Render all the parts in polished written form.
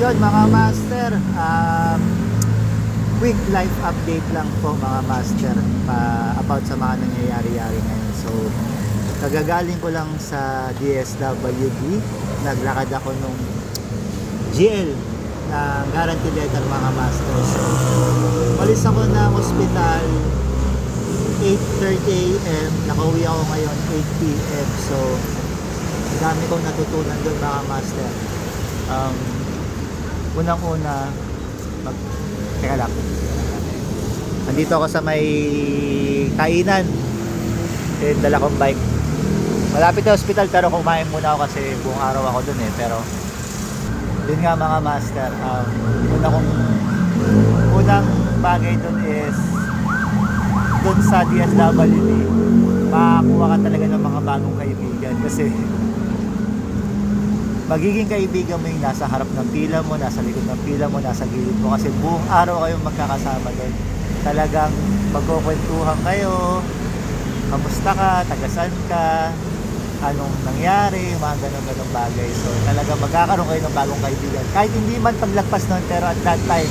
Yun mga master, quick life update lang po mga master about sa mga nangyayari-yari ngayon. So kagagaling ko lang sa DSWD, naglakad ako nung GL na guarantee letter mga master. So malis ako ng ospital 8:30 AM, nakauwi ako ngayon 8 PM. So dami kong natutunan doon mga master. Unang-una, teka lang. Nandito ako sa may kainan. Dala kong bike. Malapit na hospital pero kumain muna ako kasi buong araw ako dun eh. Pero yun nga mga master, unang bagay dun is dun sa DSWD, makakuha ka talaga ng mga bagong kaibigan kasi magiging kaibigan mo yung nasa harap ng pila mo, nasa likod ng pila mo, nasa gilid mo kasi buong araw kayong magkakasama doon. Talagang magkukwentuhan kayo, kamusta ka, tagasan ka, anong nangyari, mga ganun bagay. So talagang magkakaroon kayo ng bagong kaibigan. Kahit hindi man paglagpas nun, pero at that time,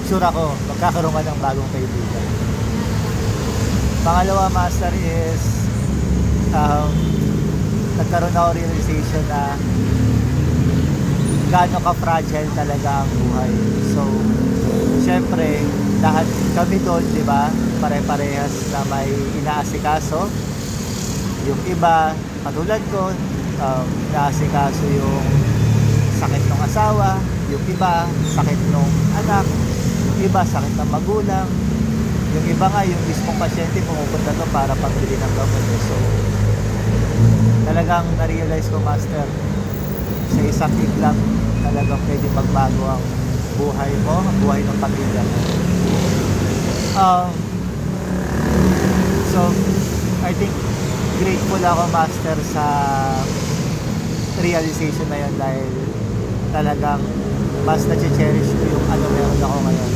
sure ako, magkakaroon ka ng bagong kaibigan. Pangalawa, master, is nagkaroon ako realization na gaano ka-fragile talaga ang buhay. So, syempre, lahat kami doon, di ba? Pare-parehas na may inaasikaso. Yung iba, katulad ko, inaasikaso yung sakit ng asawa. Yung iba, sakit ng anak. Yung iba, sakit ng magulang. Yung iba nga, yung mismong pasyente pumupunta doon para pagbili ng gamot. So, talagang na-realize ko, master, sa isang click lang talagang pwede magbago ang buhay mo, ang buhay ng pamilya mo. So I think grateful ako, master, sa realization na yun dahil talagang mas na-cherish ko yung ano meron ako ngayon.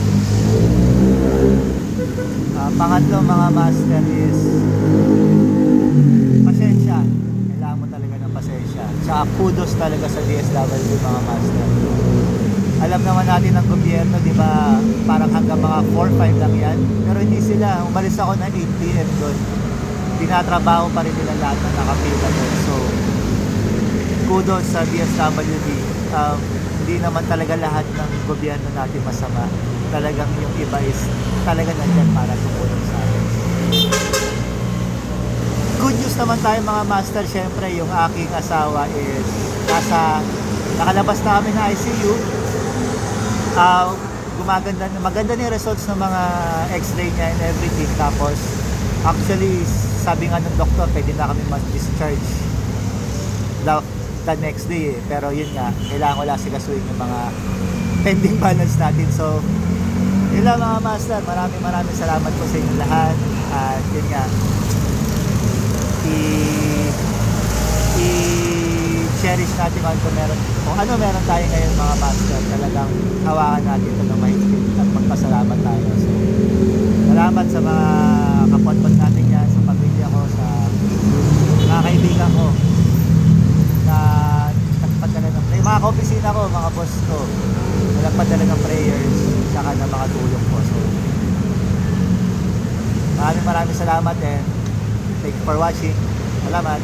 Pangatlo mga master is pasensya. Kailangan mo talaga ng pasensya. Tsaka kudos talaga sa DSWD mga master. Alam naman natin ng gobyerno, di ba, parang hanggang mga 4-5 lang yan. Pero hindi sila. Umalis ako na 8 PM doon. Tinatrabaho pa rin nila lahat na nakapila doon. So, kudos sa DSWD. Hindi naman talaga lahat ng gobyerno natin masama. Talagang yung iba is talaga nandyan para tumulong sa atin. Good news naman tayo mga master. Syempre yung aking asawa is nakalabas na kami na ICU. Maganda na yung results ng mga x-ray niya and everything. Tapos actually sabi nga ng doktor pwede na kami mag-discharge the next day eh. Pero yun nga, kailangan ko lang sikasuin yung mga pending balance natin. So yun lang mga master, maraming salamat po sa inyo lahat. At yun nga, i-cherish natin kung ano meron tayo ngayon mga master. Talagang hawakan natin ito ng mahigpit at magpasalamat tayo. So, salamat sa mga kapwa-kapwa natin yan, sa pamilya ko, sa mga kaibigan ko na nagpadala ng prayer, mga kaopisina ko, mga boss ko, na nagpadala ng prayers saka ng mga tulong po. So, maraming salamat and thank you for watching. Salamat.